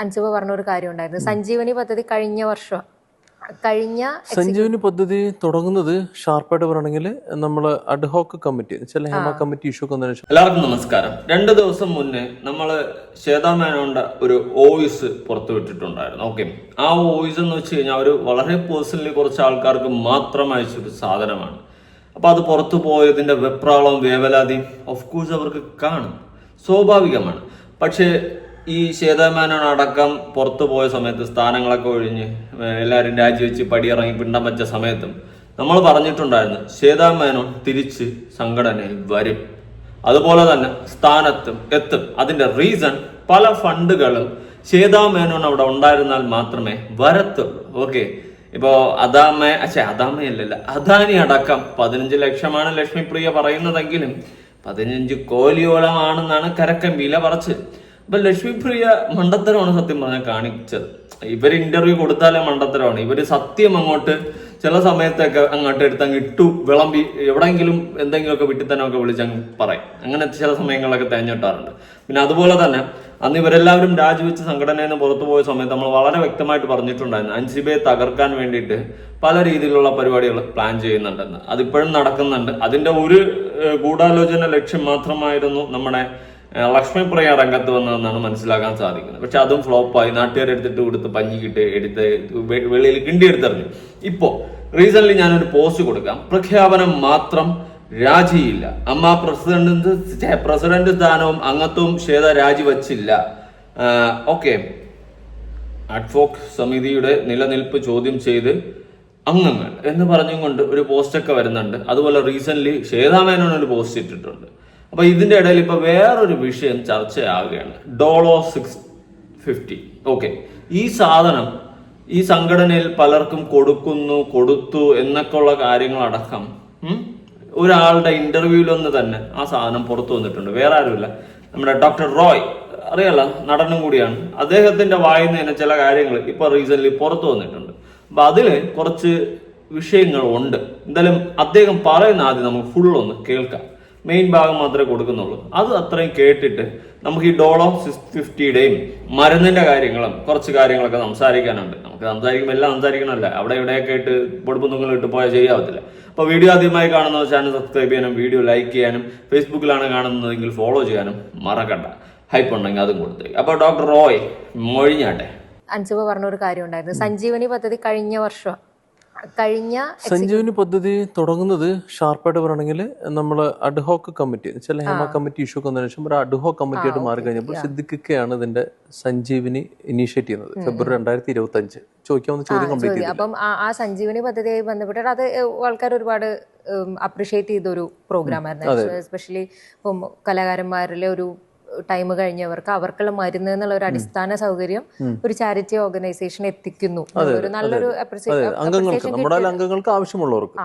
അൻസിബ പറഞ്ഞ ഒരു കാര്യം ഉണ്ടായിരുന്നു. സഞ്ജീവനി പദ്ധതി കഴിഞ്ഞ സഞ്ജീവനി പദ്ധതി തുടങ്ങുന്നത് ഷാർപ്പായിട്ട് പറയണമെങ്കിൽ നമ്മൾ അഡ്ഹോക്ക് കമ്മിറ്റി ചില ഹേമ കമ്മിറ്റി ഇഷ്യൂ ഒക്കെ വന്നതിന് ശേഷം. എല്ലാവർക്കും നമസ്കാരം. 2 ദിവസം മുന്നേ നമ്മൾ ശ്വേതാ മേനോന്റെ ഒരു വോയിസ് പുറത്തുവിട്ടിട്ടുണ്ടായിരുന്നു. ഓക്കെ, ആ വോയിസ് എന്ന് വെച്ച് കഴിഞ്ഞാൽ ഒരു വളരെ പേഴ്സണലി കുറച്ച് ആൾക്കാർക്ക് മാത്രം അയച്ചൊരു സാധനമാണ്. അപ്പൊ അത് പുറത്തു പോയതിന്റെ വെപ്രാളവും വേവലാതിയും ഓഫ് കോഴ്സ് അവർക്ക് കാണും, സ്വാഭാവികമാണ്. പക്ഷേ ഈ ശ്വേതാ മേനോൻ അടക്കം പുറത്തു പോയ സമയത്ത് സ്ഥാനങ്ങളൊക്കെ ഒഴിഞ്ഞ് എല്ലാവരും രാജിവെച്ച് പടിയിറങ്ങി പിണ്ടം വെച്ച സമയത്തും നമ്മൾ പറഞ്ഞിട്ടുണ്ടായിരുന്നു ശ്വേതാ മേനോൻ തിരിച്ച് സംഘടനയിൽ വരും, അതുപോലെ തന്നെ സ്ഥാനത്തും എത്തും. അതിന്റെ റീസൺ പല ഫണ്ടുകളും ശ്വേതാ മേനോൻ അവിടെ ഉണ്ടായിരുന്നാൽ മാത്രമേ വരത്തുള്ളൂ. ഓക്കെ, ഇപ്പോ അദാനി അടക്കം 15 ലക്ഷമാണ് ലക്ഷ്മിപ്രിയ പറയുന്നതെങ്കിലും 15 കോടിയോളമാണെന്നാണ് കരക്കമ്പിയിലെ പറച്ച്. അപ്പൊ ലക്ഷ്മിപ്രിയ മണ്ടത്തരമാണ് സത്യം പറഞ്ഞാൽ കാണിച്ചത്. ഇവര് ഇന്റർവ്യൂ കൊടുത്താലേ മണ്ടത്തരമാണ്. ഇവര് സത്യം അങ്ങോട്ട് ചില സമയത്തൊക്കെ അങ്ങോട്ട് എടുത്ത് അങ്ങ് ഇട്ടു വിളമ്പി എവിടെയെങ്കിലും എന്തെങ്കിലുമൊക്കെ വിട്ടിത്തനമൊക്കെ വിളിച്ചങ്ങ് പറയും. അങ്ങനെ ചില സമയങ്ങളിലൊക്കെ തേഞ്ഞിട്ടാറുണ്ട്. പിന്നെ അതുപോലെ തന്നെ അന്ന് ഇവരെല്ലാവരും രാജിവെച്ച് സംഘടനയിൽ നിന്ന് പുറത്തു പോയ സമയത്ത് നമ്മൾ വളരെ വ്യക്തമായിട്ട് പറഞ്ഞിട്ടുണ്ടായിരുന്നു അൻസിബയെ തകർക്കാൻ വേണ്ടിയിട്ട് പല രീതിയിലുള്ള പരിപാടികൾ പ്ലാൻ ചെയ്യുന്നുണ്ടെന്ന്. അതിപ്പോഴും നടക്കുന്നുണ്ട്. അതിന്റെ ഒരു ഗൂഢാലോചന ലക്ഷ്യം മാത്രമായിരുന്നു നമ്മുടെ ലക്ഷ്മിപ്രിയ രംഗത്ത് വന്നതെന്നാണ് മനസ്സിലാക്കാൻ സാധിക്കുന്നത്. പക്ഷെ അതും ഫ്ലോപ്പായി. നാട്ടുകാരെടുത്തിട്ട് കൊടുത്ത് പഞ്ഞിക്കിട്ട് എടുത്ത് വെളിയിൽ കിണ്ടിയെടുത്തെറിഞ്ഞു. ഇപ്പോ റീസെന്റ് ഞാനൊരു പോസ്റ്റ് കൊടുക്കാം. പ്രഖ്യാപനം മാത്രം, രാജിയില്ല. അമ്മ പ്രസിഡന്റ് സ്ഥാനവും അംഗത്വവും ശ്വേത രാജിവച്ചില്ല. ഓക്കെ, അഡ്വോക് സമിതിയുടെ നിലനിൽപ്പ് ചോദ്യം ചെയ്ത് അംഗങ്ങൾ എന്ന് പറഞ്ഞുകൊണ്ട് ഒരു പോസ്റ്റൊക്കെ വരുന്നുണ്ട്. അതുപോലെ റീസെന്റ് ശ്വേതാ മേനോൻ ഒരു പോസ്റ്റ് ഇട്ടിട്ടുണ്ട്. അപ്പൊ ഇതിന്റെ ഇടയിൽ ഇപ്പൊ വേറൊരു വിഷയം ചർച്ചയാവുകയാണ്. ഡോളോ 650. ഓക്കെ, ഈ സാധനം ഈ സംഘടനയിൽ പലർക്കും കൊടുത്തു എന്നൊക്കെയുള്ള കാര്യങ്ങളടക്കം ഒരാളുടെ ഇന്റർവ്യൂവിലൊന്ന് തന്നെ ആ സാധനം പുറത്തു വന്നിട്ടുണ്ട്. വേറെ ആരുമില്ല, നമ്മുടെ ഡോക്ടർ റോയ്, അറിയാലോ, നടനും കൂടിയാണ്. അദ്ദേഹത്തിന്റെ വായിന്ന് തന്നെ ചില കാര്യങ്ങൾ ഇപ്പൊ റീസെന്റ് പുറത്തു വന്നിട്ടുണ്ട്. അപ്പൊ അതില് കുറച്ച് വിഷയങ്ങൾ ഉണ്ട്. എന്തായാലും അദ്ദേഹം പറയുന്ന ആദ്യം നമുക്ക് ഫുള്ളൊന്ന് കേൾക്കാം. മെയിൻ ഭാഗം മാത്രമേ കൊടുക്കുന്നുള്ളൂ. അത് അത്രയും കേട്ടിട്ട് നമുക്ക് ഈ ഡോളോ 650യുടെയും മരുന്നിന്റെ കാര്യങ്ങളും കുറച്ച് കാര്യങ്ങളൊക്കെ സംസാരിക്കാനുണ്ട്. നമുക്ക് സംസാരിക്കുമ്പോൾ എല്ലാം സംസാരിക്കണമല്ല, അവിടെ ഇവിടെയൊക്കെ ഇട്ട് പൊടുപ്പുന്നുങ്ങൾ ഇട്ട് പോയാൽ ശരിയാവത്തില്ല. അപ്പോൾ വീഡിയോ ആദ്യമായി കാണുന്ന ചാനൽ സബ്സ്ക്രൈബ് ചെയ്യാനും വീഡിയോ ലൈക്ക് ചെയ്യാനും ഫേസ്ബുക്കിലാണ് കാണുന്നതെങ്കിൽ ഫോളോ ചെയ്യാനും മറക്കണ്ട. ഹൈപ്പ് ഉണ്ടെങ്കിൽ അതും കൊടുത്തേക്ക്. അപ്പോൾ ഡോക്ടർ റോയ് മൊഴിഞ്ഞാട്ടെ. അൻസിബ പറഞ്ഞ ഒരു കാര്യം ഉണ്ടായിരുന്നു. സഞ്ജീവനി പദ്ധതി സഞ്ജീവനി പദ്ധതി തുടങ്ങുന്നത് ഷാർപ്പായിട്ട് പറയണമെങ്കിൽ നമ്മൾ അഡ്ഹോക്ക് കമ്മിറ്റി ചില ഹേമ കമ്മിറ്റി ഇഷ്യൂ ഒക്കെ വന്നതിന് ശേഷം ഒരു അഡ്ഹോക്ക് കമ്മിറ്റി ആയിട്ട് മാറി കഴിഞ്ഞപ്പോൾ സിദ്ദിഖിക്കയാണ് ഇതിന്റെ സഞ്ജീവനി ഇനീഷ്യേറ്റ് ചെയ്യുന്നത്. ഫെബ്രുവരി 2025. ചോദിക്കാവുന്ന ചോദ്യം കംപ്ലീറ്റ് ചെയ്തു. അപ്പം ആ സഞ്ജീവനി പദ്ധതിയായി ബന്ധപ്പെട്ടിട്ട് അത് ആൾക്കാർ ഒരുപാട് അപ്രീഷിയേറ്റ് ചെയ്ത ഒരു പ്രോഗ്രാം ആയിരുന്നു. എസ്പെഷ്യലി ഇപ്പം കലാകാരന്മാരിലെ ഒരു ടൈം കഴിഞ്ഞവർക്ക് അവർക്കുള്ള മരുന്ന് എന്നുള്ള ഒരു അടിസ്ഥാന സൗകര്യം ഒരു ചാരിറ്റി ഓർഗനൈസേഷൻ എത്തിക്കുന്നു. ഒരു നല്ലൊരു അംഗങ്ങൾക്ക് ആവശ്യമുള്ളവർക്ക്.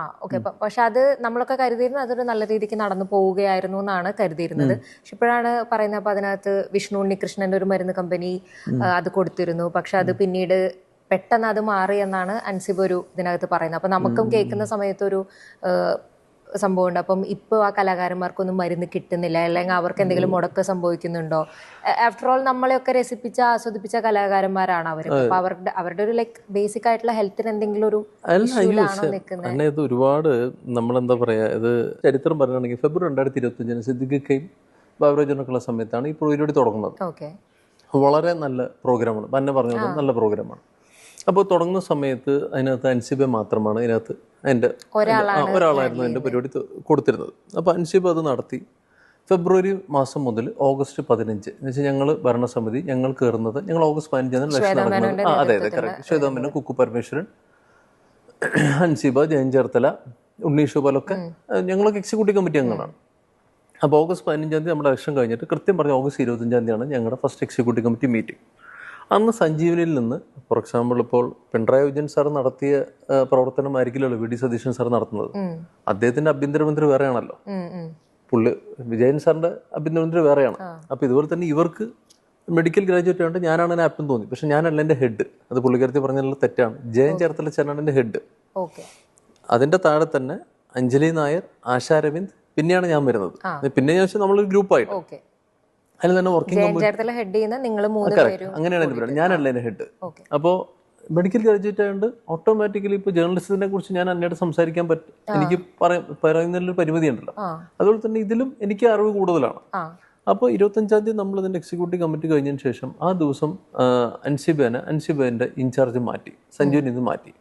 പക്ഷെ അത് നമ്മളൊക്കെ കരുതിയിരുന്നത് അതൊരു നല്ല രീതിക്ക് നടന്നു പോവുകയായിരുന്നു എന്നാണ് കരുതിയിരുന്നത്. പക്ഷെ ഇപ്പോഴാണ് പറയുന്നത് അപ്പൊ അതിനകത്ത് വിഷ്ണു ഉണ്ണികൃഷ്ണന്റെ ഒരു മരുന്ന് കമ്പനി അത് കൊടുത്തിരുന്നു. പക്ഷെ അത് പിന്നീട് പെട്ടെന്ന് അത് മാറി എന്നാണ് അൻസിബ ഒരു ഇതിനകത്ത് പറയുന്നത്. അപ്പൊ നമുക്കും കേൾക്കുന്ന സമയത്ത് ഒരു സംഭവം ഉണ്ട്. അപ്പം ഇപ്പൊ ആ കലാകാരന്മാർക്കൊന്നും മരുന്ന് കിട്ടുന്നില്ല, അല്ലെങ്കിൽ അവർക്ക് എന്തെങ്കിലും മുടക്കം സംഭവിക്കുന്നുണ്ടോ? ആഫ്റ്റർ ഓൾ നമ്മളെയൊക്കെ രസിപ്പിച്ച ആസ്വദിപ്പിച്ച കലാകാരന്മാരാണ് അവർ. അപ്പൊ അവരുടെ ഒരു ലൈക്ക് ബേസിക് ആയിട്ടുള്ള ഹെൽത്തിന് എന്തെങ്കിലും ഒരു നിൽക്കുന്നത്. ഇത് ഒരുപാട് നമ്മളെന്താ പറയാ, ഇത് ചരിത്രം പറയുകയാണെങ്കിൽ ഫെബ്രുവരി 2025 സിദ്ദിഖിക്കയും ബാബുരാജനൊക്കെയുള്ള സമയത്താണ് ഈ പരിപാടി തുടങ്ങുന്നത്. വളരെ നല്ല പ്രോഗ്രാമാണ്. തന്നെ പറഞ്ഞത് നല്ല പ്രോഗ്രാമാണ്. അപ്പോൾ തുടങ്ങുന്ന സമയത്ത് അതിനകത്ത് അൻസിബ മാത്രമാണ് ഇതിനകത്ത് ഒരാളായിരുന്നു എൻ്റെ പരിപാടി കൊടുത്തിരുന്നത്. അപ്പോൾ അൻസിബ അത് നടത്തി. ഫെബ്രുവരി മാസം മുതൽ ഓഗസ്റ്റ് 15 എന്ന് വെച്ചാൽ ഞങ്ങൾ ഭരണസമിതി ഞങ്ങൾ കയറുന്നത് ഞങ്ങൾ ഓഗസ്റ്റ് 15 ലക്ഷ്യം നടക്കുന്നത്. അതെ കറക്റ്റ്. ശ്വേതാ മേനോൻ, കുക്കു പരമേശ്വരൻ, അൻസിബ, ജയൻ ചേർത്തല, ഉണ്ണീഷ് പോലൊക്കെ ഞങ്ങളൊക്കെ എക്സിക്യൂട്ടീവ് കമ്മിറ്റി അംഗങ്ങളാണ്. അപ്പോൾ ഓഗസ്റ്റ് 15 നമ്മുടെ ഇലക്ഷൻ കഴിഞ്ഞിട്ട് കൃത്യം പറഞ്ഞ ഓഗസ്റ്റ് 25 ഞങ്ങളുടെ ഫസ്റ്റ് എക്സിക്യൂട്ടീവ് കമ്മിറ്റി മീറ്റിംഗ്. അന്ന് സഞ്ജീവനിയിൽ നിന്ന് ഫോർ എക്സാമ്പിൾ ഇപ്പോൾ പിണറായി വിജയൻ സാർ നടത്തിയ പ്രവർത്തനമായിരിക്കില്ലല്ലോ വി ഡി സതീശൻ സാർ നടത്തുന്നത്. അദ്ദേഹത്തിന്റെ ആഭ്യന്തരമന്ത്രി വേറെയാണല്ലോ, വിജയൻ സാറിന്റെ ആഭ്യന്തരമന്ത്രി വേറെയാണ്. അപ്പൊ ഇതുപോലെ തന്നെ ഇവർക്ക് മെഡിക്കൽ ഗ്രാജുവേറ്റ് ആയിട്ട് ഞാനാണ് എന്നെ ആപ്റ്റെന്ന് തോന്നി. പക്ഷെ ഞാനല്ല എൻ്റെ ഹെഡ്. അത് പുള്ളിക്കാരത്തി പറഞ്ഞാൽ തെറ്റാണ്. ജയൻ ചേർത്തല ചേർന്നാണ് എൻ്റെ ഹെഡ്. അതിന്റെ താഴെ തന്നെ അഞ്ജലി നായർ, ആശാ അരവിന്ദ്, പിന്നെയാണ് ഞാൻ വരുന്നത്. പിന്നെ ഞാൻ നമ്മളൊരു ഗ്രൂപ്പായിട്ട് അതിൽ തന്നെ വർക്കിംഗ് ചേർത്തല ഹെഡ് ചെയ്യുന്ന നിങ്ങൾ 3 പേരും അങ്ങനെയാണ് എൻ്റെ പറയുന്നത്. ഞാനല്ല എൻ്റെ ഹെഡ്. ഓക്കെ. അപ്പോൾ മെഡിക്കൽ ഗ്രാജുവേറ്റ് ആയതുകൊണ്ട് ഓട്ടോമാറ്റിക്കലി ഇപ്പോൾ ജേർണലിസത്തിനെ കുറിച്ച് ഞാൻ അന്നേരം സംസാരിക്കാൻ പറ്റും. എനിക്ക് പറയുന്നതിലൊരു പരിമിതി ഉണ്ടല്ലോ. അതുപോലെ തന്നെ ഇതിലും എനിക്ക് അറിവ് കൂടുതലാണ്. അപ്പോൾ 25-ാം തീയതി നമ്മൾ ഇതിൻ്റെ എക്സിക്യൂട്ടീവ് കമ്മിറ്റി കഴിഞ്ഞതിന് ശേഷം ആ ദിവസം അൻസിബേൻ്റെ ഇൻചാർജ് മാറ്റി, സഞ്ജുവിനെ ഇത് മാറ്റി.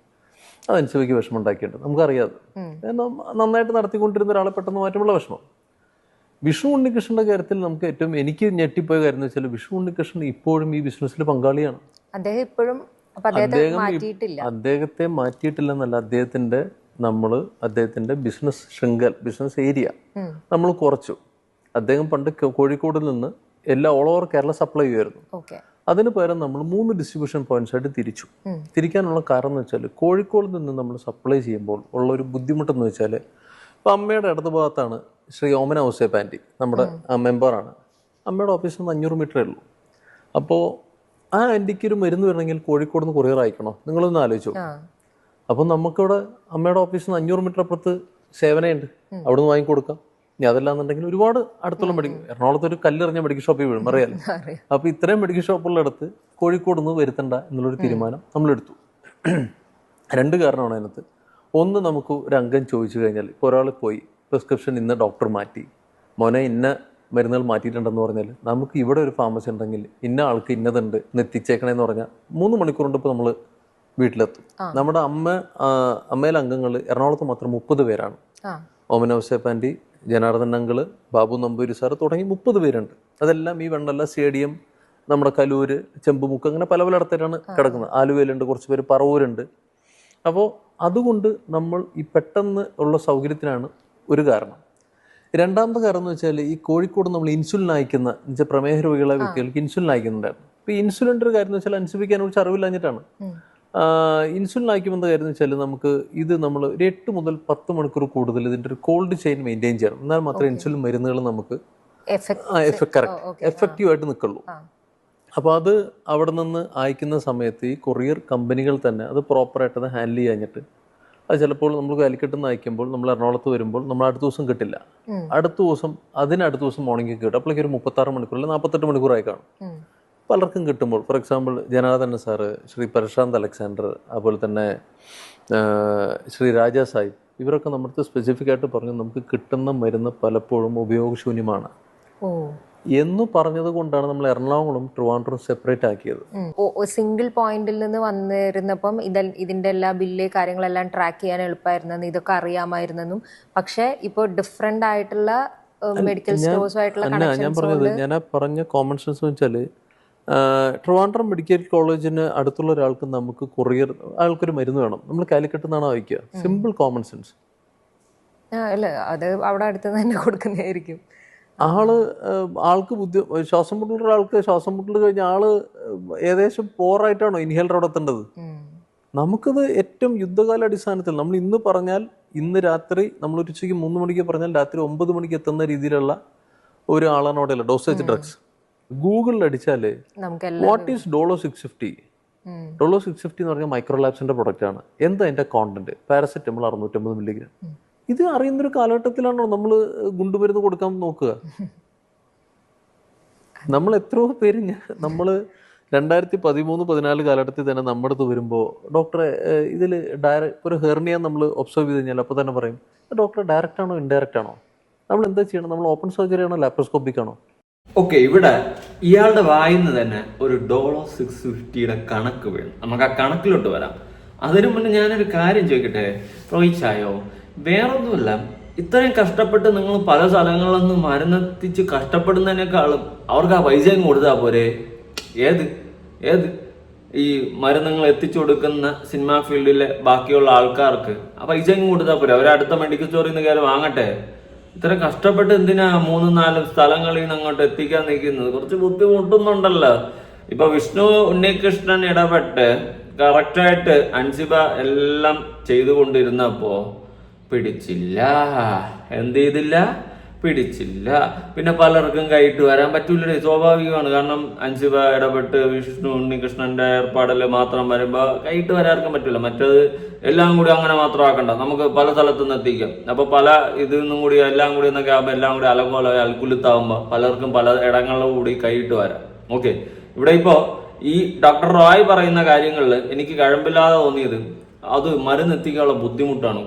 അത് അൻസിബയ്ക്ക് വിഷമം ഉണ്ടാക്കിയിട്ടുണ്ട്, നമുക്കറിയാതെ. നന്നായിട്ട് നടത്തിക്കൊണ്ടിരുന്ന ഒരാളെ പെട്ടെന്ന് മാറ്റുമ്പോൾ വിഷമം. വിഷ്ണു ഉണ്ണികൃഷ്ണന്റെ കാര്യത്തിൽ നമുക്ക് ഏറ്റവും എനിക്ക് ഞെട്ടിപ്പോയ കാര്യം എന്ന് വെച്ചാൽ വിഷ്ണു ഉണ്ണികൃഷ്ണൻ ഇപ്പോഴും ഈ ബിസിനസ്സിൽ പങ്കാളിയാണ്. അദ്ദേഹത്തെ മാറ്റിയിട്ടില്ല എന്നല്ല, അദ്ദേഹത്തിന്റെ ബിസിനസ് ഏരിയ നമ്മൾ കുറച്ചു. അദ്ദേഹം പണ്ട് കോഴിക്കോടിൽ നിന്ന് ഓൾ ഓവർ കേരള സപ്ലൈ ചെയ്യുമായിരുന്നു. അതിന് പകരം നമ്മൾ 3 ഡിസ്ട്രിബ്യൂഷൻ പോയിന്റ്സ് ആയിട്ട് തിരിക്കാനുള്ള കാരണം എന്ന് വെച്ചാൽ കോഴിക്കോട് നിന്ന് നമ്മൾ സപ്ലൈ ചെയ്യുമ്പോൾ ഉള്ള ഒരു ബുദ്ധിമുട്ടെന്ന് വെച്ചാൽ, ഇപ്പം അമ്മയുടെ ഇടത് ഭാഗത്താണ് ശ്രീ ഓമന ഔസേപ്പ് ആൻറ്റി, നമ്മുടെ മെമ്പറാണ്. അമ്മയുടെ ഓഫീസിൽ നിന്ന് 500 മീറ്ററേ ഉള്ളൂ. അപ്പോൾ ആ ആൻറ്റിക്ക് ഒരു മരുന്ന് വരണമെങ്കിൽ കോഴിക്കോട് നിന്ന് കൊറിയർ അയക്കണോ? നിങ്ങളൊന്ന് ആലോചിച്ചു. അപ്പം നമുക്കിവിടെ അമ്മയുടെ ഓഫീസിൽ നിന്ന് 500 മീറ്റർ അപ്പുറത്ത് സേവനയുണ്ട്, അവിടെ നിന്ന് വാങ്ങിക്കൊടുക്കാം. ഇനി അതല്ലാന്നുണ്ടെങ്കിൽ ഒരുപാട് അടുത്തുള്ള എറണാകുളത്ത് ഒരു കല്ലെറിഞ്ഞ മെഡിക്കൽ ഷോപ്പിൽ വീഴും, അറിയാലോ. അപ്പോൾ ഇത്രയും മെഡിക്കൽ ഷോപ്പുള്ളടുത്ത് കോഴിക്കോട് നിന്ന് വരുത്തണ്ട എന്നുള്ളൊരു തീരുമാനം നമ്മളെടുത്തു. 2 കാരണമാണ് അതിനകത്ത്. ഒന്ന്, നമുക്ക് ഒരു അംഗം ചോദിച്ചു കഴിഞ്ഞാൽ, ഇപ്പോൾ ഒരാൾ പോയി പ്രിസ്ക്രിപ്ഷൻ ഇന്ന് ഡോക്ടർ മാറ്റി, മോനെ ഇന്ന മരുന്നുകൾ മാറ്റിയിട്ടുണ്ടെന്ന് പറഞ്ഞാൽ, നമുക്ക് ഇവിടെ ഒരു ഫാർമസി ഉണ്ടെങ്കിൽ ഇന്ന ആൾക്ക് ഇന്നതുണ്ട് ഇന്ന് എത്തിച്ചേക്കണേന്ന് പറഞ്ഞാൽ 3 മണിക്കൂർ കൊണ്ട് ഇപ്പോൾ നമ്മൾ വീട്ടിലെത്തും. നമ്മുടെ അമ്മയിലെ അംഗങ്ങൾ എറണാകുളത്ത് മാത്രം 30 പേരാണ്. Omana Ouseph aunty, Janardhan uncle, Babu Namboori sir തുടങ്ങി 30 പേരുണ്ട്. അതെല്ലാം ഈ വെണ്ണല സ്റ്റേഡിയം, നമ്മുടെ കലൂര്, ചെമ്പുമുക്ക്, അങ്ങനെ പല ഇടത്തേക്കാണ് കിടക്കുന്നത്. ആലുവയിലുണ്ട് കുറച്ച് പേര്, പറവൂരുണ്ട്. അപ്പോൾ അതുകൊണ്ട് നമ്മൾ ഈ പെട്ടെന്ന് ഉള്ള സൗകര്യത്തിനാണ് ഒരു കാരണം. 2ാമത്തെ കാരണം എന്ന് വെച്ചാൽ, ഈ കോഴിക്കോട് നമ്മൾ ഇൻസുലിൻ അയക്കുന്ന പ്രമേഹ രോഗികളെ വ്യക്തികൾക്ക് ഇൻസുലിൻ അയക്കുന്നുണ്ടായിരുന്നു. ഇപ്പോൾ ഈ ഇൻസുലിൻ്റെ ഒരു കാര്യം എന്ന് വെച്ചാൽ അനുസരിക്കാൻ കുറിച്ച് അറിവില്ലാഞ്ഞിട്ടാണ്. ഇൻസുലിൻ അയക്കുമെന്ന കാര്യം എന്ന് വെച്ചാൽ, നമുക്ക് ഇത് നമ്മൾ ഒരു 8 മുതൽ 10 മണിക്കൂർ കൂടുതൽ ഇതിൻ്റെ ഒരു കോൾഡ് ചെയിൻ മെയിൻറ്റെയിൻ ചെയ്യണം. എന്നാൽ മാത്രമേ ഇൻസുലിൻ മരുന്നുകൾ നമുക്ക് എഫക്റ്റീവായിട്ട് നിൽക്കുള്ളൂ. അപ്പോൾ അത് അവിടെ നിന്ന് അയക്കുന്ന സമയത്ത് ഈ കൊറിയർ കമ്പനികൾ തന്നെ അത് പ്രോപ്പറായിട്ട് അത് ഹാൻഡിൽ ചെയ്യാഞ്ഞിട്ട് അത് ചിലപ്പോൾ നമ്മൾ കാലിക്കട്ട് നിന്ന് അയക്കുമ്പോൾ നമ്മൾ എറണാകുളത്ത് വരുമ്പോൾ നമ്മൾ അടുത്ത ദിവസം കിട്ടില്ല. അടുത്ത ദിവസം മോർണിംഗ് കിട്ടും. അപ്പോഴേക്കും ഒരു 36 മണിക്കൂർ അല്ലെങ്കിൽ 48 മണിക്കൂറായി കാണും. പലർക്കും കിട്ടുമ്പോൾ, for example Janardhan sir, Shri Prashant Alexander, അതുപോലെ തന്നെ ശ്രീ രാജാ സാഹിബ്, ഇവരൊക്കെ നമ്മുടെ സ്പെസിഫിക് ആയിട്ട് പറഞ്ഞു നമുക്ക് കിട്ടുന്ന മരുന്ന് പലപ്പോഴും ഉപയോഗശൂന്യമാണ് എന്ന് പറഞ്ഞത് കൊണ്ടാണ് നമ്മൾ എറണാകുളം ട്രിവാൻഡ്രം സെപ്പറേറ്റ് ആക്കിയത്. സിംഗിൾ പോയിന്റിൽ നിന്ന് വന്നിരുന്നപ്പം ഇതിന്റെ എല്ലാ ബില്ല് കാര്യങ്ങളെല്ലാം ട്രാക്ക് ചെയ്യാൻ എളുപ്പമായിരുന്നെന്നും ഇതൊക്കെ അറിയാമായിരുന്നെന്നും, പക്ഷെ ഇപ്പോൾ ഡിഫറെന്റ് ആയിട്ടുള്ള മെഡിക്കൽ സ്റ്റോഴ്സുമായിട്ടുള്ള ഞാൻ പറഞ്ഞ കോമൺ സെൻസ് എന്ന് വെച്ചാൽ, ട്രിവാൻഡ്രം മെഡിക്കൽ കോളേജിന് അടുത്തുള്ള ഒരാൾക്ക് നമുക്ക് കൊറിയർ, ആൾക്കൊരു മരുന്ന് വേണം, നമ്മൾ കാലിക്കട്ട് നിന്നാണോ അയക്കുക? Simple common sense. അല്ല, അത് അവിടെ അടുത്ത് തന്നെ കൊടുക്കുന്നതായിരിക്കും. ആൾക്ക് ശ്വാസം മുട്ടലുള്ള ഒരാൾക്ക് ശ്വാസം മുട്ടൽ കഴിഞ്ഞ ആള് ഏകദേശം പോറായിട്ടാണോ ഇൻഹേലർ അവിടെ എത്തേണ്ടത്? നമുക്കത് ഏറ്റവും യുദ്ധകാല അടിസ്ഥാനത്തിൽ നമ്മൾ ഇന്ന് പറഞ്ഞാൽ, ഇന്ന് രാത്രി നമ്മൾ ഉച്ചയ്ക്ക് 3 മണിക്ക് പറഞ്ഞാൽ രാത്രി 9 മണിക്ക് എത്തുന്ന രീതിയിലുള്ള ഒരാളാണ് അവിടെ. ഡോസേജ് ഡ്രഗ്സ് ഗൂഗിളിൽ അടിച്ചാല് വാട്ട് ഈസ് ഡോളോ 650? ഡോളോ 650 എന്ന് പറഞ്ഞാൽ മൈക്രോലാബ്സിന്റെ പ്രൊഡക്റ്റ് ആണ്. എന്താ അതിന്റെ കോണ്ടന്റ്? Paracetamol 650 milligram. ഇത് അറിയുന്നൊരു കാലഘട്ടത്തിലാണോ നമ്മൾ ഗുണ്ടുമരുന്ന് കൊടുക്കാൻ നോക്കുക? നമ്മൾ എത്രയോ പേര്, നമ്മൾ 2013-14 കാലഘട്ടത്തിൽ തന്നെ നമ്മുടെ അടുത്ത് വരുമ്പോൾ, ഡോക്ടറെ ഇതിൽ ഒരു ഹെർണിയ നമ്മൾ ഒബ്സർവ് ചെയ്ത് കഴിഞ്ഞാൽ അപ്പോൾ തന്നെ പറയും, ഡോക്ടറെ ഡയറക്റ്റ് ആണോ ഇൻഡയറക്റ്റ് ആണോ? നമ്മൾ എന്താ ചെയ്യണം? നമ്മൾ ഓപ്പൺ സർജറി ആണോ ലാപ്രോസ്കോപ്പിക് ആണോ? ഓക്കെ, ഇവിടെ ഇയാളുടെ വായിന്ന് തന്നെ ഒരു ഡോളോ 650യുടെ കണക്ക് വീഴും. നമുക്ക് ആ കണക്കിലോട്ട് വരാം. അതിനു മുന്നേ ഞാനൊരു കാര്യം ചോദിക്കട്ടെ റോഹിത് ചായോ, വേറൊന്നുമല്ല, ഇത്രയും കഷ്ടപ്പെട്ട് നിങ്ങൾ പല സ്ഥലങ്ങളിൽ നിന്ന് മരുന്നെത്തിച്ച് കഷ്ടപ്പെടുന്നതിനേക്കാളും അവർക്ക് ആ പൈസ കൊടുത്താൽ പോരെ? ഏത് ഈ മരുന്നുകൾ എത്തിച്ചു കൊടുക്കുന്ന സിനിമാ ഫീൽഡിലെ ബാക്കിയുള്ള ആൾക്കാർക്ക് ആ പൈസ കൊടുത്താൽ പോരെ? അവരടുത്ത മെഡിക്കൽ സ്റ്റോറിൽ നിന്ന് കയറി വാങ്ങട്ടെ. ഇത്ര കഷ്ടപ്പെട്ട് എന്തിനാ 3-4 സ്ഥലങ്ങളിൽ നിന്ന് അങ്ങോട്ട് എത്തിക്കാൻ നിൽക്കുന്നത്? കുറച്ച് ബുദ്ധിമുട്ടുന്നുണ്ടല്ലോ. ഇപ്പൊ വിഷ്ണു ഉണ്ണികൃഷ്ണൻ ഇടപെട്ട് കറക്റ്റായിട്ട് അൻസിബ എല്ലാം ചെയ്തുകൊണ്ടിരുന്നപ്പോ പിടിച്ചില്ല, എന്ത് ചെയ്തില്ല? പിടിച്ചില്ല. പിന്നെ പലർക്കും കൈയിട്ട് വരാൻ പറ്റൂലേ, സ്വാഭാവികമാണ്. കാരണം അൻസിബ ഇടപെട്ട് വിഷ്ണു ഉണ്ണികൃഷ്ണന്റെ ഏർപ്പാടിൽ മാത്രം വരുമ്പോൾ കൈയിട്ട് വരാർക്കും പറ്റൂല. മറ്റത് എല്ലാം കൂടി അങ്ങനെ മാത്രം ആക്കണ്ട, നമുക്ക് പല സ്ഥലത്തുനിന്ന് എത്തിക്കാം. അപ്പൊ പല ഇതിൽ നിന്നും കൂടി എല്ലാം കൂടി എന്നൊക്കെ ആകുമ്പോൾ എല്ലാം കൂടി അലകോല അൽക്കുലുത്താവുമ്പോൾ പലർക്കും പല ഇടങ്ങളിലും കൂടി കൈയിട്ട് വരാം. ഓക്കെ, ഇവിടെ ഇപ്പോ ഈ ഡോക്ടർ റോയ് പറയുന്ന കാര്യങ്ങളിൽ എനിക്ക് കഴമ്പില്ലാതെ തോന്നിയത് അത് മരുന്ന് എത്തിക്കാനുള്ള ബുദ്ധിമുട്ടാണ്.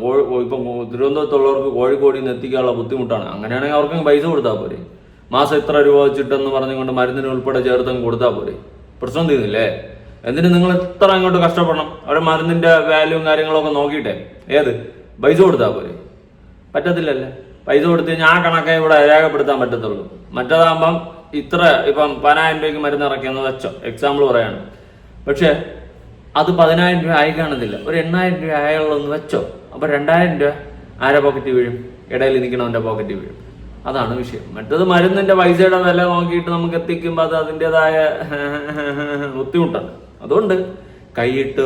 ഇപ്പം തിരുവനന്തപുരത്തുള്ളവർക്ക് കോഴിക്കോടിൽ നിന്ന് എത്തിക്കാനുള്ള ബുദ്ധിമുട്ടാണ്. അങ്ങനെയാണെങ്കിൽ അവർക്ക് പൈസ കൊടുത്താൽ പോരെ, മാസം ഇത്ര രൂപ വെച്ചിട്ടെന്ന് പറഞ്ഞുകൊണ്ട് മരുന്നിന് ഉൾപ്പെടെ ചേർത്തങ്ങ് കൊടുത്താൽ പോരെ, പ്രശ്നം തീർന്നില്ലേ? എന്തിന് നിങ്ങൾ ഇത്ര അങ്ങോട്ട് കഷ്ടപ്പെടണം? അവിടെ മരുന്നിന്റെ വാല്യൂവും കാര്യങ്ങളൊക്കെ നോക്കിയിട്ടെ പൈസ കൊടുത്താൽ പോരെ? പറ്റത്തില്ലല്ലേ? പൈസ കൊടുത്ത് കഴിഞ്ഞാൽ ആ കണക്കെ ഇവിടെ രേഖപ്പെടുത്താൻ പറ്റത്തുള്ളൂ. മറ്റേതാകുമ്പം ഇപ്പം 10,000 രൂപയ്ക്ക് മരുന്ന് ഇറക്കിയെന്ന് വെച്ചോ, എക്സാമ്പിൾ പറയാണ്. പക്ഷെ അത് 10,000 രൂപ ആയി കാണുന്നില്ല, ഒരു 8,000 രൂപ ആയുള്ളൊന്ന് വെച്ചോ. അപ്പൊ 2,000 രൂപ ആരെ പോക്കറ്റ് വീഴും? ഇടയിൽ നിൽക്കണവന്റെ പോക്കറ്റ് വീഴും. അതാണ് വിഷയം. മറ്റത് മരുന്നിന്റെ പൈസയുടെ വില നോക്കിയിട്ട് നമുക്ക് എത്തിക്കുമ്പോൾ അത് അതിൻ്റെതായ ബുദ്ധിമുട്ടാണ്. അതുകൊണ്ട് കൈയിട്ട്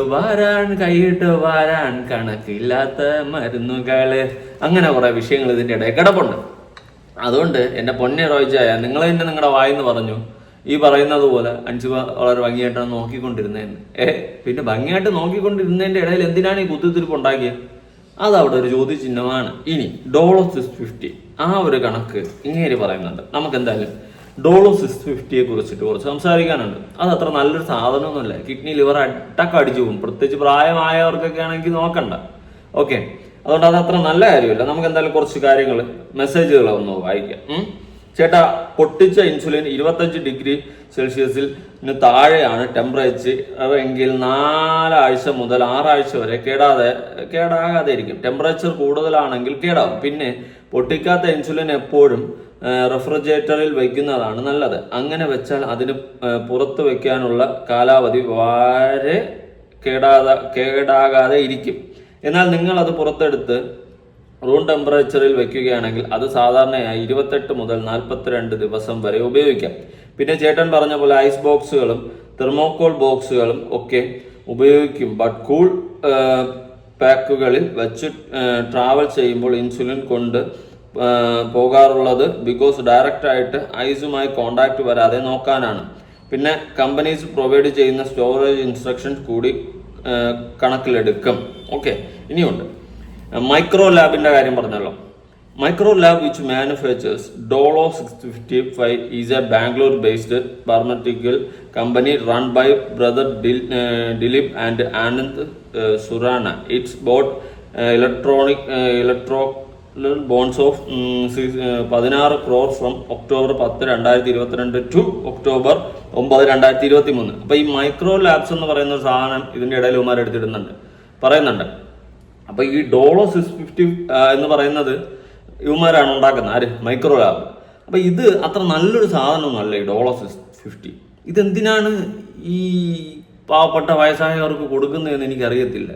വാരാൻ കണക്കില്ലാത്ത മരുന്നുകള്, അങ്ങനെ കുറെ വിഷയങ്ങൾ ഇതിന്റെ ഇടയിൽ കിടപ്പുണ്ട്. അതുകൊണ്ട് എന്റെ പൊന്നെ റോയിച്ചായ, നിങ്ങൾ തന്നെ നിങ്ങളുടെ വായിന്ന് പറഞ്ഞു ഈ പറയുന്നത് പോലെ അൻസിബ വളരെ ഭംഗിയായിട്ടാണ് നോക്കിക്കൊണ്ടിരുന്നതെന്ന്. പിന്നെ ഭംഗിയായിട്ട് നോക്കിക്കൊണ്ടിരുന്നതിന്റെ ഇടയിൽ എന്തിനാണ് ഈ കുത്തിത്തിരിപ്പ് ഉണ്ടാക്കിയത്? അതവിടെ ഒരു ചോദ്യചിഹ്നമാണ്. ഇനി ഡോളോസിസ് 50 ആ ഒരു കണക്ക് ഇങ്ങനെ പറയുന്നുണ്ട്. നമുക്ക് എന്തായാലും ഡോളോസിസ് 50യെ കുറിച്ചിട്ട് കുറച്ച് സംസാരിക്കാനുണ്ട്. അത് അത്ര നല്ലൊരു സാധനമൊന്നുമല്ല. കിഡ്നി ലിവർ അട്ടക്ക് അടിച്ചു പോകും, പ്രത്യേകിച്ച് പ്രായമായവർക്കൊക്കെ ആണെങ്കിൽ നോക്കണ്ട. ഓക്കെ, അതുകൊണ്ട് അത് അത്ര നല്ല കാര്യമില്ല. നമുക്ക് എന്തായാലും കുറച്ച് കാര്യങ്ങൾ മെസ്സേജുകൾ ഒന്ന് വായിക്കാം. ചേട്ടാ, പൊട്ടിച്ച ഇൻസുലിൻ 25 ഡിഗ്രി സെൽഷ്യസിൽ താഴെയാണ് ടെമ്പറേച്ചർ എങ്കിൽ 4 ആഴ്ച മുതൽ 6 ആഴ്ച വരെ കേടാകാതെ ഇരിക്കും. ടെമ്പറേച്ചർ കൂടുതലാണെങ്കിൽ കേടാവും. പിന്നെ പൊട്ടിക്കാത്ത ഇൻസുലിൻ എപ്പോഴും റെഫ്രിജറേറ്ററിൽ വയ്ക്കുന്നതാണ് നല്ലത്. അങ്ങനെ വെച്ചാൽ അതിന് പുറത്ത് വെക്കാനുള്ള കാലാവധി വളരെ കേടാകാതെ ഇരിക്കും. എന്നാൽ നിങ്ങൾ അത് പുറത്തെടുത്ത് റൂം ടെമ്പറേച്ചറിൽ വെക്കുകയാണെങ്കിൽ അത് സാധാരണയായി 28 മുതൽ 42 ദിവസം വരെ ഉപയോഗിക്കാം. പിന്നെ ചേട്ടൻ പറഞ്ഞ പോലെ ഐസ് ബോക്സുകളും തെർമോക്കോൾ ബോക്സുകളും ഒക്കെ ഉപയോഗിക്കും. ബട്ട് കൂൾ പാക്കുകളിൽ വെച്ച് ട്രാവൽ ചെയ്യുമ്പോൾ ഇൻസുലിൻ കൊണ്ട് പോകാറുള്ളത് ബിക്കോസ് ഡയറക്റ്റ് ആയിട്ട് ഐസുമായി കോണ്ടാക്ട് വരാതെ നോക്കാനാണ്. പിന്നെ കമ്പനീസ് പ്രൊവൈഡ് ചെയ്യുന്ന സ്റ്റോറേജ് ഇൻസ്ട്രക്ഷൻസ് കൂടി കണക്കിലെടുക്കും. ഓക്കെ, ഇനിയുണ്ട് മൈക്രോ ലാബിന്റെ കാര്യം പറഞ്ഞല്ലോ. Micro lab which manufactures Dolo 655 is a Bangalore based pharmaceutical company run by brother Dilip and Anand Surana. It's bought electoral bonds of 16 crore from October 10, 2022 to October 9, 2023. അപ്പൊ ഈ മൈക്രോ ലാബ്സ് എന്ന് പറയുന്ന ഒരു സാധനം ഇതിന്റെ ഇടയിൽ ഉമാർ പറയുന്നുണ്ട്. അപ്പൊ ഈ ഡോളോസിസ് 50 എന്ന് പറയുന്നത് ഇവന്മാരാണ് ഉണ്ടാക്കുന്നത്. ആര്? Micro lab. അപ്പൊ ഇത് അത്ര നല്ലൊരു സാധനമൊന്നുമല്ല ഈ ഡോളോസിസ് 50. ഇതെന്തിനാണ് ഈ പാവപ്പെട്ട വയസ്സായവർക്ക് കൊടുക്കുന്നതെന്ന് എനിക്കറിയത്തില്ല.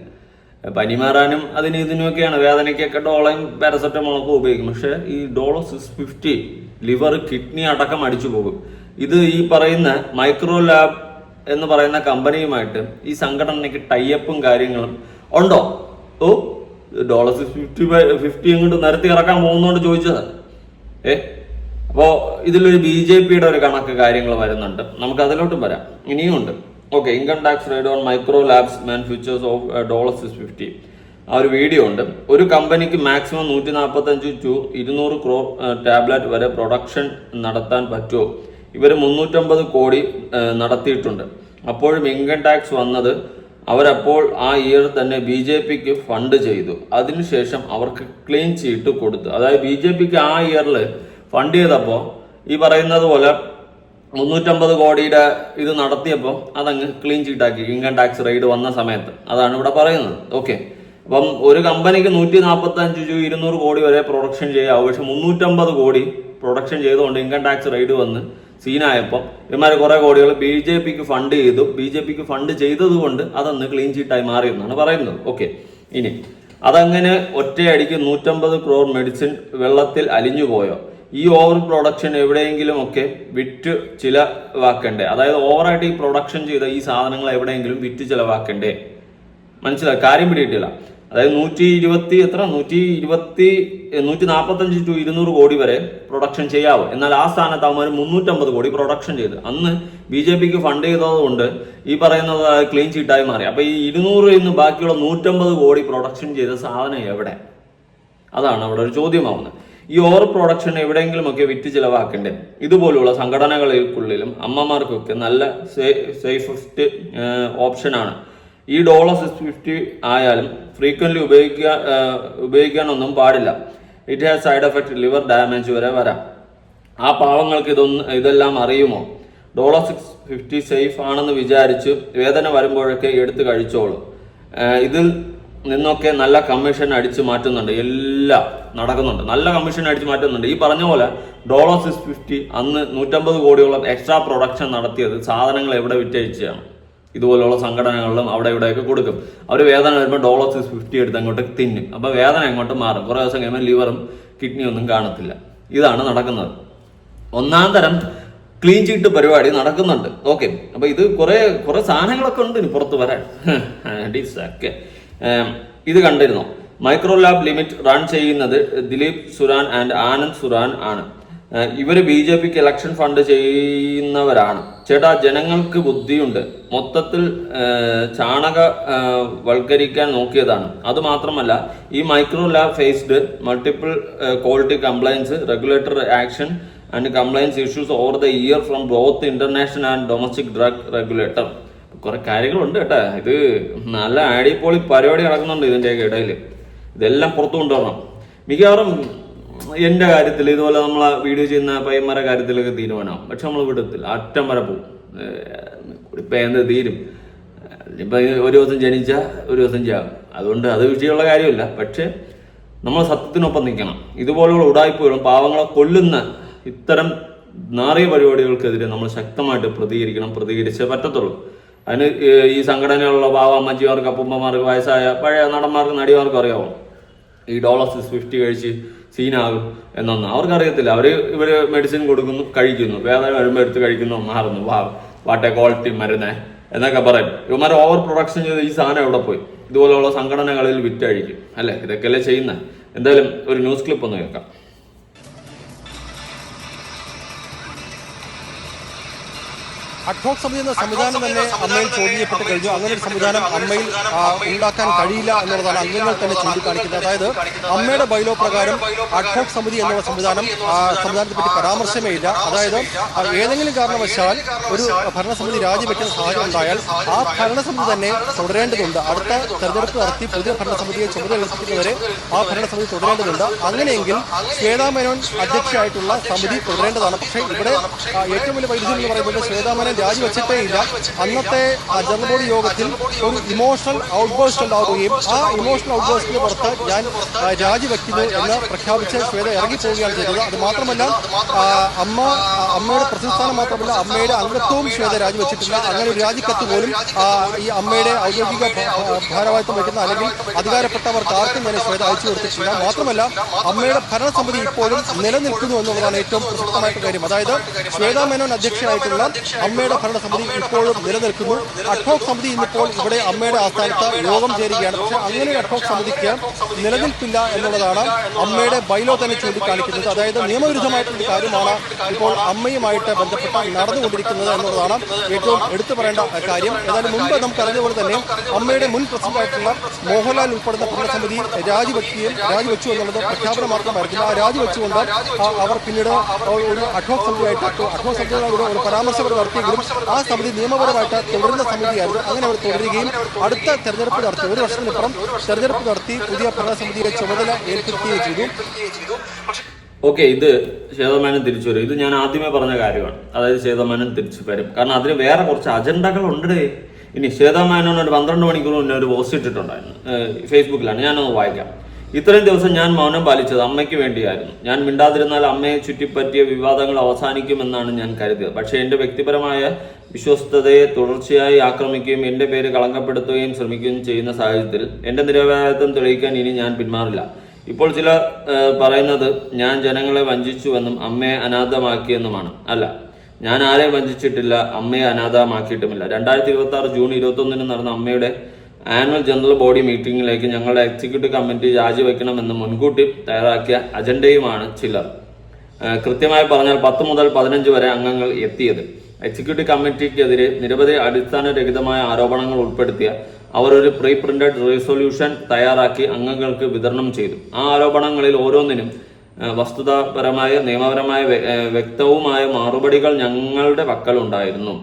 പനി മാറാനും ഇതിനുമൊക്കെയാണ്, വേദനയ്ക്കൊക്കെ ഡോളയും പാരസെറ്റമോളൊക്കെ ഉപയോഗിക്കും. പക്ഷെ ഈ ഡോളോസിസ് 50 ലിവർ കിഡ്നി അടക്കം അടിച്ചു പോകും. ഇത് ഈ പറയുന്ന മൈക്രോ ലാബ് എന്ന് പറയുന്ന കമ്പനിയുമായിട്ട് ഈ സംഘടനയ്ക്ക് ടൈഅപ്പും കാര്യങ്ങളും ഉണ്ടോ? ഡോളോസിസ് 50 അങ്ങോട്ട് നിരത്തി ഇറക്കാൻ പോകുന്നോണ്ട് ചോദിച്ചതാണ്. അപ്പോ ഇതിലൊരു BJPയുടെ ഒരു കണക്ക് കാര്യങ്ങൾ വരുന്നുണ്ട്, നമുക്ക് അതിലോട്ടും വരാം. ഇനിയും ഉണ്ട്. Okay, income tax raid on micro labs manufacturers of ഡോളോസിസ് 50. ആ ഒരു വീഡിയോ ഉണ്ട്. ഒരു കമ്പനിക്ക് മാക്സിമം 145 to 200 crore ടാബ്ലറ്റ് വരെ പ്രൊഡക്ഷൻ നടത്താൻ പറ്റുമോ? ഇവർ 350 കോടി നടത്തിയിട്ടുണ്ട്. അപ്പോഴും ഇൻകം ടാക്സ് വന്നത് അവരപ്പോൾ ആ ഇയർ തന്നെ BJPക്ക് ഫണ്ട് ചെയ്തു. അതിനുശേഷം അവർക്ക് ക്ലീൻ ചീട്ട് കൊടുത്തു. അതായത് BJPക്ക് ആ ഇയറിൽ ഫണ്ട് ചെയ്തപ്പോൾ ഈ പറയുന്നത് പോലെ 350 കോടിയുടെ ഇത് നടത്തിയപ്പോൾ അതങ്ങ് ക്ലീൻ ചീട്ടാക്കി ഇൻകം ടാക്സ് റെയ്ഡ് വന്ന സമയത്ത്. അതാണ് ഇവിടെ പറയുന്നത്. ഓക്കെ, അപ്പം ഒരു കമ്പനിക്ക് 145 to 200 കോടി വരെ പ്രൊഡക്ഷൻ ചെയ്യാവും. പക്ഷെ 350 കോടി പ്രൊഡക്ഷൻ ചെയ്തുകൊണ്ട് ഇൻകം ടാക്സ് റെയ്ഡ് വന്ന് സീനായപ്പോൾ ഇവന്മാർ കുറെ കോടികൾ BJPക്ക് ഫണ്ട് ചെയ്തു. BJPക്ക് ഫണ്ട് ചെയ്തത് കൊണ്ട് അതൊന്ന് ക്ലീൻ ചീട്ടായി മാറിയെന്നാണ് പറയുന്നത്. ഓക്കെ, ഇനി അതങ്ങനെ ഒറ്റയടിക്ക് 150 crore മെഡിസിൻ വെള്ളത്തിൽ അലിഞ്ഞു പോയോ? ഈ ഓവർ പ്രൊഡക്ഷൻ എവിടെയെങ്കിലും ഒക്കെ വിറ്റ് ചിലവാക്കണ്ടേ? അതായത് ഓവറായിട്ട് ഈ പ്രൊഡക്ഷൻ ചെയ്ത ഈ സാധനങ്ങൾ എവിടെയെങ്കിലും വിറ്റ് ചിലവാക്കണ്ടേ? മനസ്സിലായി? കാര്യം പിടിയിട്ടില്ല. അതായത് 145 to 200 കോടി വരെ പ്രൊഡക്ഷൻ ചെയ്യാവും. എന്നാൽ ആ സ്ഥാനത്ത് അവന്മാർ 350 കോടി പ്രൊഡക്ഷൻ ചെയ്ത് അന്ന് BJPക്ക് ഫണ്ട് ചെയ്തതുകൊണ്ട് ഈ പറയുന്നത് ക്ലീൻ ചീറ്റായി മാറി. അപ്പൊ ഈ 200 നിന്ന് ബാക്കിയുള്ള 150 കോടി പ്രൊഡക്ഷൻ ചെയ്ത സാധനം എവിടെ? അതാണ് അവിടെ ഒരു ചോദ്യമാവുന്നത്. ഈ ഓവർ പ്രൊഡക്ഷൻ എവിടെയെങ്കിലുമൊക്കെ വിറ്റ് ചിലവാക്കണ്ടേ? ഇതുപോലുള്ള സംഘടനകൾക്കുള്ളിലും അമ്മമാർക്കൊക്കെ നല്ല സേഫസ്റ്റ് ഓപ്ഷനാണ്. ഈ $650 ആയാലും ഫ്രീക്വന്റ്ലി ഉപയോഗിക്കാനൊന്നും പാടില്ല. It has side effect, liver damage വരെ വരാം. ആ പാവങ്ങൾക്ക് ഇതെല്ലാം അറിയുമോ? $650 സേഫ് ആണെന്ന് വിചാരിച്ച് വേദന വരുമ്പോഴൊക്കെ എടുത്ത് കഴിച്ചോളൂ. ഇതിൽ നിന്നൊക്കെ നല്ല കമ്മീഷൻ അടിച്ചു മാറ്റുന്നുണ്ട്. എല്ലാം നടക്കുന്നുണ്ട്, നല്ല കമ്മീഷൻ അടിച്ചു മാറ്റുന്നുണ്ട്. ഈ പറഞ്ഞ പോലെ $650 അന്ന് 150 കോടിയോളം എക്സ്ട്രാ പ്രൊഡക്ഷൻ നടത്തിയത് സാധനങ്ങൾ എവിടെ വിറ്റഴിച്ചാണ്. ഇതുപോലുള്ള സംഘടനകളിലും അവിടെ ഇവിടെയൊക്കെ കൊടുക്കും. അവർ വേദന വരുമ്പോൾ $650 എടുത്ത് അങ്ങോട്ട് തിന്നും. അപ്പോൾ വേദന അങ്ങോട്ട് മാറും. കുറേ ദിവസം കഴിയുമ്പോൾ ലിവറും കിഡ്നിയും ഒന്നും കാണത്തില്ല. ഇതാണ് നടക്കുന്നത്. ഒന്നാം തരം ക്ലീൻ ചീട്ട് പരിപാടി നടക്കുന്നുണ്ട്. ഓക്കെ, അപ്പൊ ഇത് കുറെ സാധനങ്ങളൊക്കെ ഉണ്ട് ഇനി പുറത്ത് വരാൻ. ഇത് കണ്ടിരുന്നോ? മൈക്രോ ലാബ് ലിമിറ്റ് റൺ ചെയ്യുന്നത് ദിലീപ് സുരാൻ ആൻഡ് ആനന്ദ് സുരാൻ ആണ്. ഇവര് BJPക്ക് ഇലക്ഷൻ ഫണ്ട് ചെയ്യുന്നവരാണ്. ചേട്ടാ, ജനങ്ങൾക്ക് ബുദ്ധിയുണ്ട്. മൊത്തത്തിൽ വൽക്കരിക്കാൻ നോക്കിയതാണ്. അതുമാത്രമല്ല, ഈ micro lab faced multiple quality compliance, regulatory action and compliance issues over the year from both international and domestic drug regulator. കുറെ കാര്യങ്ങളുണ്ട് കേട്ടാ. ഇത് നല്ല അടിപൊളി പരിപാടി നടക്കുന്നുണ്ട് ഇതിൻ്റെയൊക്കെ ഇടയിൽ. ഇതെല്ലാം പുറത്തു കൊണ്ടുവരണം. മിക്കവാറും എൻ്റെ കാര്യത്തിൽ ഇതുപോലെ നമ്മളെ വീഡിയോ ചെയ്യുന്ന പയ്യന്മാരുടെ കാര്യത്തിലൊക്കെ തീരുമാനമാവും. പക്ഷെ നമ്മൾ വിടത്തില്ല, അറ്റം വരെ പോകും. ഇപ്പം എന്ത് തീരും? ഇപ്പം ഒരു ദിവസം ജനിച്ചാൽ ഒരു ദിവസം ചാകും. അതുകൊണ്ട് അത് വിഷയമുള്ള കാര്യമില്ല. പക്ഷെ നമ്മൾ സത്യത്തിനൊപ്പം നിൽക്കണം. ഇതുപോലുള്ള ഉടായ്പകളും പാവങ്ങളെ കൊല്ലുന്ന ഇത്തരം നാറിയ പരിപാടികൾക്കെതിരെ നമ്മൾ ശക്തമായിട്ട് പ്രതികരിച്ചേ പറ്റത്തുള്ളൂ. അതിന് ഈ സംഘടനയിലുള്ള പാവ അമ്മച്ചിമാർക്ക്, അപ്പൂമ്മമാർക്ക്, വയസ്സായ പഴയ നടന്മാർക്ക്, നടിമാർക്കും അറിയാമോ ഈ $650 കഴിച്ച് സീനാകും എന്നൊന്നും അവർക്കറിയത്തില്ല. ഇവര് മെഡിസിൻ കൊടുക്കുന്നു, കഴിക്കുന്നു, വേദന വരുമ്പോൾ എടുത്ത് കഴിക്കുന്നു, മാറുന്നു, വാട്ടെ ക്വാളിറ്റി മരുന്ന് എന്നൊക്കെ പറയും. ഇവന്മാർ ഓവർ പ്രൊഡക്ഷൻ ചെയ്ത് ഈ സാധനം എവിടെ പോയി? ഇതുപോലുള്ള സംഘടനകളിൽ വിറ്റഴിക്കും അല്ലേ? ഇതൊക്കെയല്ലേ ചെയ്യുന്നത്. എന്തായാലും ഒരു ന്യൂസ് ക്ലിപ്പ് ഒന്ന് കേൾക്കാം. അഡ്ഹോക് സമിതി എന്ന സംവിധാനം തന്നെ അമ്മയിൽ ചോദ്യം ചെയ്യപ്പെട്ട് കഴിഞ്ഞു. അങ്ങനെ ഒരു സംവിധാനം അമ്മയിൽ ഉണ്ടാക്കാൻ കഴിയില്ല എന്നുള്ളതാണ് അംഗങ്ങൾ തന്നെ ചൂണ്ടിക്കാണിക്കുന്നത്. അതായത് അമ്മയുടെ ബൈലോ പ്രകാരം അഡ്ഹോക് സമിതി എന്നുള്ള സംവിധാനത്തെ പറ്റി പരാമർശമേ ഇല്ല. അതായത് ഏതെങ്കിലും കാരണവശാൽ ഒരു ഭരണസമിതി രാജിവെക്കുന്ന സാഹചര്യം ഉണ്ടായാൽ ആ ഭരണസമിതി തന്നെ തുടരേണ്ടതുണ്ട്. അടുത്ത തെരഞ്ഞെടുപ്പ് നടത്തി പുതിയ ഭരണസമിതിയെ ചുമതലയേൽപ്പിക്കുന്നവരെ ആ ഭരണസമിതി തുടരേണ്ടതുണ്ട്. അങ്ങനെയെങ്കിൽ ശ്വേതാ മേനോൻ അധ്യക്ഷയായിട്ടുള്ള സമിതി തുടരേണ്ടതാണ്. പക്ഷേ ഇവിടെ ഏറ്റവും വലിയ വൈരുദ്ധ്യം എന്ന് പറയുന്നത് ശ്വേതാ മേനോൻ രാജിവെച്ചിട്ടേ ഇല്ല. അന്നത്തെ ജനറൽ ബോഡി യോഗത്തിൽ ഒരു ഇമോഷണൽ ഔട്ട്ബേഴ്സ്റ്റ് ഉണ്ടാവുകയും ആ ഇമോഷണൽ ഔട്ട്ബേഴ്സ്റ്റിന് പുറത്ത് ഞാൻ രാജിവെക്കുന്നു എന്ന് പ്രഖ്യാപിച്ച് ശ്വേത ഇറങ്ങിപ്പോവുകയാണ് ചെയ്തത്. അത് മാത്രമല്ല അമ്മയുടെ പ്രതിസ്ഥാനം മാത്രമല്ല അമ്മയുടെ അംഗത്വവും ശ്വേത രാജിവെച്ചിട്ടില്ല. അങ്ങനെ ഒരു രാജിക്കത്ത് പോലും ഈ അമ്മയുടെ ഔദ്യോഗിക ഭാരവാഹിത്വം വയ്ക്കുന്ന അല്ലെങ്കിൽ അധികാരപ്പെട്ടവർക്ക് ആർക്കും തന്നെ ശ്വേത അയച്ചു കൊടുത്തിട്ടില്ല. മാത്രമല്ല അമ്മയുടെ ഭരണസമിതി ഇപ്പോഴും നിലനിൽക്കുന്നു എന്നുള്ളതാണ് ഏറ്റവും പ്രസക്തമായിട്ടുള്ള കാര്യം. അതായത് ശ്വേതാ മേനോൻ അധ്യക്ഷയായിട്ടുള്ള അമ്മയുടെ ഭരണസമിതി ഇപ്പോഴും നിലനിൽക്കുന്നു. അഡ്ഹോക് സമിതി ഇന്നിപ്പോൾ ഇവിടെ അമ്മയുടെ ആസ്ഥാനത്ത് യോഗം ചേരുകയാണ്. പക്ഷെ അങ്ങനെ ഒരു അഡ്ഹോക് സമിതിക്ക് നിലനിൽപ്പില്ല എന്നുള്ളതാണ് അമ്മയുടെ ബൈലോ തന്നെ ചൂണ്ടിക്കാണിക്കുന്നത്. അതായത് നിയമവിരുദ്ധമായിട്ടുള്ള കാര്യമാണ് ഇപ്പോൾ അമ്മയുമായിട്ട് ബന്ധപ്പെട്ട് നടന്നുകൊണ്ടിരിക്കുന്നത് എന്നുള്ളതാണ് ഏറ്റവും എടുത്തു പറയേണ്ട കാര്യം. ഏതായാലും മുമ്പ് നമുക്ക് അറിഞ്ഞതുപോലെ തന്നെ അമ്മയുടെ മുൻ പ്രസിഡന്റായിട്ടുള്ള മോഹൻലാൽ ഉൾപ്പെടുന്ന ഭരണസമിതി രാജിവെച്ചു എന്നുള്ളത് പ്രഖ്യാപനം മാത്രമായിരുന്നു. ആ രാജിവെച്ചുകൊണ്ട് അവർ പിന്നീട് ഒരു അഡ്ഹോക് സമിതിയായിട്ട് ഒരു പരാമർശം നടത്തിയെങ്കിലും ആ സമിതി നിയമപരമായിട്ട് തുടരുന്ന സമിതിയായിരുന്നു. അങ്ങനെ അവർ തുടരുകയും അടുത്ത തെരഞ്ഞെടുപ്പ് നടത്തി 1 വർഷത്തിനപ്പുറം തെരഞ്ഞെടുപ്പ് നടത്തി പുതിയ ഭരണസമിതിയെ ചുമതല ഏൽപ്പിക്കുകയും ചെയ്തു. ഓക്കെ, ഇത് ശ്വേതാ മേനോൻ തിരിച്ചു വരും. ഇത് ഞാൻ ആദ്യമേ പറഞ്ഞ കാര്യമാണ്. അതായത് ശ്വേതാ മേനോൻ തിരിച്ചു വരും. കാരണം അതിന് വേറെ കുറച്ച് അജണ്ടകൾ ഉണ്ട്. ഇനി ശ്വേതാ മേനോൻ ഒരു 12 മണിക്കൂർ മുന്നേ ഒരു പോസ്റ്റ് ഇട്ടിട്ടുണ്ടായിരുന്നു ഫേസ്ബുക്കിലാണ്. ഞാനൊന്ന് വായിക്കാം. ഇത്രയും ദിവസം ഞാൻ മൗനം പാലിച്ചത് അമ്മയ്ക്ക് വേണ്ടിയായിരുന്നു. ഞാൻ മിണ്ടാതിരുന്നാൽ അമ്മയെ ചുറ്റിപ്പറ്റിയ വിവാദങ്ങൾ അവസാനിക്കുമെന്നാണ് ഞാൻ കരുതിയത്. പക്ഷേ എൻ്റെ വ്യക്തിപരമായ വിശ്വസ്തതയെ തുടർച്ചയായി ആക്രമിക്കുകയും എൻ്റെ പേര് കളങ്കപ്പെടുത്തുകയും ശ്രമിക്കുകയും ചെയ്യുന്ന സാഹചര്യത്തിൽ എൻ്റെ നിരപരാധിത്വം തെളിയിക്കാൻ ഇനി ഞാൻ പിന്മാറില്ല. ഇപ്പോൾ ചില പറയുന്നത് ഞാൻ ജനങ്ങളെ വഞ്ചിച്ചുവെന്നും അമ്മയെ അനാഥമാക്കിയെന്നുമാണ്. അല്ല, ഞാൻ ആരെയും വഞ്ചിച്ചിട്ടില്ല, അമ്മയെ അനാഥമാക്കിയിട്ടുമില്ല. 2026 ജൂൺ 21 നടന്ന അമ്മയുടെ ആനുവൽ ജനറൽ ബോഡി മീറ്റിംഗിലേക്ക് ഞങ്ങളുടെ എക്സിക്യൂട്ടീവ് കമ്മിറ്റി രാജിവെക്കണമെന്ന് മുൻകൂട്ടി തയ്യാറാക്കിയ അജണ്ടയുമാണ് ചിലർ. കൃത്യമായി പറഞ്ഞാൽ 10 മുതൽ 15 വരെ അംഗങ്ങൾ എത്തിയത്. എക്സിക്യൂട്ടീവ് കമ്മിറ്റിക്കെതിരെ നിരവധി അടിസ്ഥാനരഹിതമായ ആരോപണങ്ങൾ ഉൾപ്പെടുത്തിയ അവർ ഒരു പ്രീ പ്രിന്റഡ് റെസൊല്യൂഷൻ തയ്യാറാക്കി അംഗങ്ങൾക്ക് വിതരണം ചെയ്തു. ആ ആരോപണങ്ങളിൽ ഓരോന്നിനും വസ്തുതാപരമായ നിയമപരമായ വ്യക്തവുമായ മറുപടികൾ ഞങ്ങളുടെ പക്കലുണ്ടായിരുന്നു.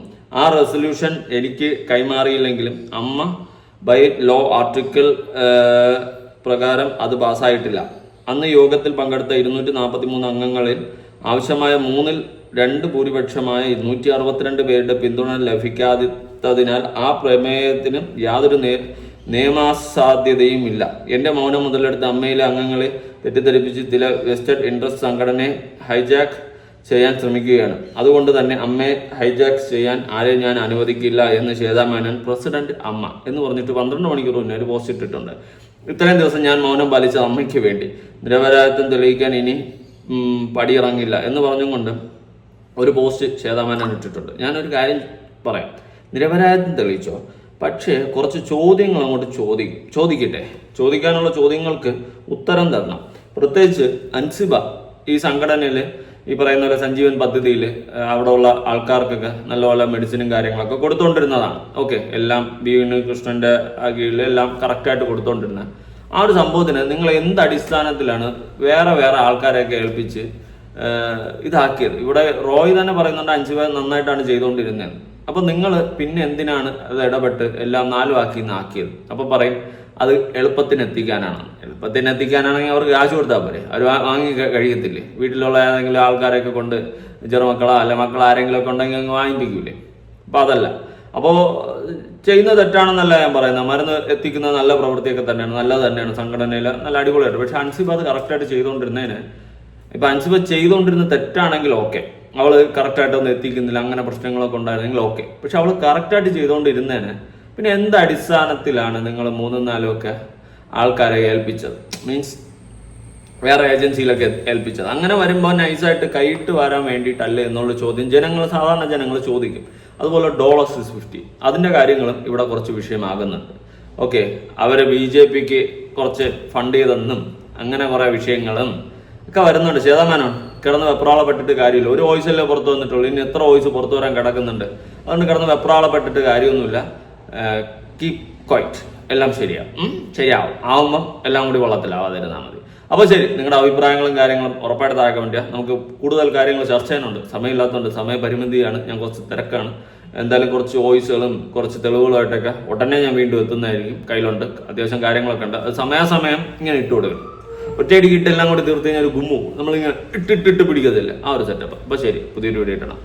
ആ റെസൊല്യൂഷൻ എനിക്ക് കൈമാറിയില്ലെങ്കിലും അമ്മ ബൈ ലോ ആർട്ടിക്കിൾ പ്രകാരം അത് പാസ്സായിട്ടില്ല. അന്ന് യോഗത്തിൽ പങ്കെടുത്ത 243 അംഗങ്ങളിൽ ആവശ്യമായ 2/3 ഭൂരിപക്ഷമായ 262 പേരുടെ പിന്തുണ ലഭിക്കാത്തതിനാൽ ആ പ്രമേയത്തിന് യാതൊരു നിയമാസാധ്യതയും ഇല്ല. എന്റെ മൗനം മുതലെടുത്ത് അമ്മയിലെ അംഗങ്ങളെ തെറ്റിദ്ധരിപ്പിച്ച് ചില വെസ്റ്റഡ് ഇൻട്രസ്റ്റ് സംഘടനയെ ഹൈജാക്ക് ചെയ്യാൻ ശ്രമിക്കുകയാണ്. അതുകൊണ്ട് തന്നെ അമ്മയെ ഹൈജാക്ക് ചെയ്യാൻ ആരെയും ഞാൻ അനുവദിക്കില്ല എന്ന് ശ്വേതാ മേനോൻ, പ്രസിഡന്റ് അമ്മ എന്ന് പറഞ്ഞിട്ട് 12 മണിക്കൂർ മുന്നേ ഒരു പോസ്റ്റ് ഇട്ടിട്ടുണ്ട്. ഇത്രയും ദിവസം ഞാൻ മൗനം പാലിച്ച അമ്മയ്ക്ക് വേണ്ടി നിരപരാധിത്വം തെളിയിക്കാൻ ഇനി പടിയിറങ്ങില്ല എന്ന് പറഞ്ഞുകൊണ്ട് ഒരു പോസ്റ്റ് ശ്വേതാ മേനോൻ ഇട്ടിട്ടുണ്ട്. ഞാനൊരു കാര്യം പറയാം, നിരപരാധിത്വം തെളിയിച്ചോ, പക്ഷേ കുറച്ച് ചോദ്യങ്ങൾ അങ്ങോട്ട് ചോദിക്കട്ടെ. ചോദിക്കാനുള്ള ചോദ്യങ്ങൾക്ക് ഉത്തരം തരണം. പ്രത്യേകിച്ച് അൻസിബ ഈ സംഘടനയിൽ ഈ പറയുന്ന പോലെ സഞ്ജീവൻ പദ്ധതിയിൽ അവിടെ ഉള്ള ആൾക്കാർക്കൊക്കെ നല്ലപോലെ മെഡിസിനും കാര്യങ്ങളൊക്കെ കൊടുത്തുകൊണ്ടിരുന്നതാണ്. ഓക്കെ, എല്ലാം ബി ഉണ്ണികൃഷ്ണന്റെ കീഴിൽ എല്ലാം കറക്റ്റായിട്ട് കൊടുത്തുകൊണ്ടിരുന്നത്. ആ ഒരു സംഭവത്തിന് നിങ്ങൾ എന്ത് അടിസ്ഥാനത്തിലാണ് വേറെ ആൾക്കാരെയൊക്കെ ഏൽപ്പിച്ച് ഇതാക്കിയത്? ഇവിടെ റോയ് തന്നെ പറയുന്നുണ്ട് അൻസിബ നന്നായിട്ടാണ് ചെയ്തുകൊണ്ടിരുന്നത്. അപ്പൊ നിങ്ങൾ പിന്നെ എന്തിനാണ് അത് ഇടപെട്ട് എല്ലാം 4 ആക്കിയത്? അപ്പൊ പറയും അത് എളുപ്പത്തിന് എത്തിക്കാനാണെങ്കിൽ അവർക്ക് കാശ് കൊടുത്താൽ പോരെ, അവർ വാങ്ങി കഴിയത്തില്ലേ? വീട്ടിലുള്ള ഏതെങ്കിലും ആൾക്കാരെയൊക്കെ കൊണ്ട് ചെറുമക്കളോ അല്ല മക്കളോ ആരെങ്കിലും ഒക്കെ ഉണ്ടെങ്കിൽ അങ്ങ് വാങ്ങിപ്പിക്കൂലേ? അപ്പൊ അതല്ല. അപ്പോൾ ചെയ്യുന്ന തെറ്റാണെന്നല്ല ഞാൻ പറയുന്നത്, മരുന്ന് എത്തിക്കുന്ന നല്ല പ്രവൃത്തിയൊക്കെ തന്നെയാണ്, നല്ലത് തന്നെയാണ്, സംഘടനയിൽ നല്ല അടിപൊളിയായിട്ട്. പക്ഷെ അൻസിബ അത് കറക്റ്റായിട്ട് ചെയ്തുകൊണ്ടിരുന്നതിന്, ഇപ്പൊ അൻസിബ ചെയ്തുകൊണ്ടിരുന്ന തെറ്റാണെങ്കിൽ ഓക്കെ, അവള് കറക്റ്റായിട്ടൊന്നും എത്തിക്കുന്നില്ല, അങ്ങനെ പ്രശ്നങ്ങളൊക്കെ ഉണ്ടായിരുന്നെങ്കിൽ ഓക്കെ. പക്ഷെ അവള് കറക്റ്റായിട്ട് ചെയ്തുകൊണ്ടിരുന്നതിന് പിന്നെ എന്ത് അടിസ്ഥാനത്തിലാണ് നിങ്ങൾ 3-4 ഒക്കെ ആൾക്കാരെ ഏൽപ്പിച്ചത്? മീൻസ് വേറെ ഏജൻസിയിലൊക്കെ ഏൽപ്പിച്ചത്. അങ്ങനെ വരുമ്പോൾ നൈസായിട്ട് കൈയിട്ട് വരാൻ വേണ്ടിയിട്ടല്ലേ എന്നുള്ള ചോദ്യം സാധാരണ ജനങ്ങൾ ചോദിക്കും. അതുപോലെ $50 അതിൻ്റെ കാര്യങ്ങളും ഇവിടെ കുറച്ച് വിഷയമാകുന്നുണ്ട്. ഓക്കെ, അവരെ BJPക്ക് കുറച്ച് ഫണ്ട് ചെയ്തെന്നും അങ്ങനെ കുറേ വിഷയങ്ങളും ഒക്കെ വരുന്നുണ്ട്. ശ്വേതാ മേനോൻ കിടന്ന് വെപ്രാളപ്പെട്ടിട്ട് കാര്യമില്ല. ഒരു വോയിസല്ലേ പുറത്തു വന്നിട്ടുള്ളൂ, ഇനി എത്ര വോയിസ് പുറത്തു വരാൻ കിടക്കുന്നുണ്ട്. അതുകൊണ്ട് കിടന്ന് വെപ്രാളപ്പെട്ടിട്ട് കാര്യമൊന്നുമില്ല. കീപ് ക്വൈറ്റ്, എല്ലാം ശരിയാവും. ആവുമ്പം എല്ലാം കൂടി വെള്ളത്തിലാവാതിരുന്നാൽ മതി. അപ്പോൾ ശരി, നിങ്ങളുടെ അഭിപ്രായങ്ങളും കാര്യങ്ങളും ഉറപ്പായിട്ട് താഴെ കമന്റ് ചെയ്യാം. നമുക്ക് കൂടുതൽ കാര്യങ്ങൾ ചർച്ച ചെയ്യാനുണ്ട്, സമയമില്ലാത്തതുകൊണ്ട്, സമയപരിമിതിയാണ്, ഞാൻ കുറച്ച് തിരക്കാണ്. എന്തായാലും കുറച്ച് വോയിസുകളും കുറച്ച് തെളിവുകളായിട്ടൊക്കെ ഉടനെ ഞാൻ വീണ്ടും എത്തുന്നതായിരിക്കും. കയ്യിലുണ്ട്, അത്യാവശ്യം കാര്യങ്ങളൊക്കെ ഉണ്ട്. അത് സമയാസമയം ഇങ്ങനെ ഇട്ട് കൊടുക്കും. ഒറ്റയടിക്ക് ഇട്ടെല്ലാം കൂടി തീർത്ത് കഴിഞ്ഞാൽ ഒരു ഗുമ്മു നമ്മളിങ്ങനെ ഇട്ടിട്ട് പിടിക്കത്തില്ല, ആ ഒരു സെറ്റപ്പ്. അപ്പോൾ ശരി, പുതിയൊരു വീഡിയോ ഇട്ടണം. ബൈ.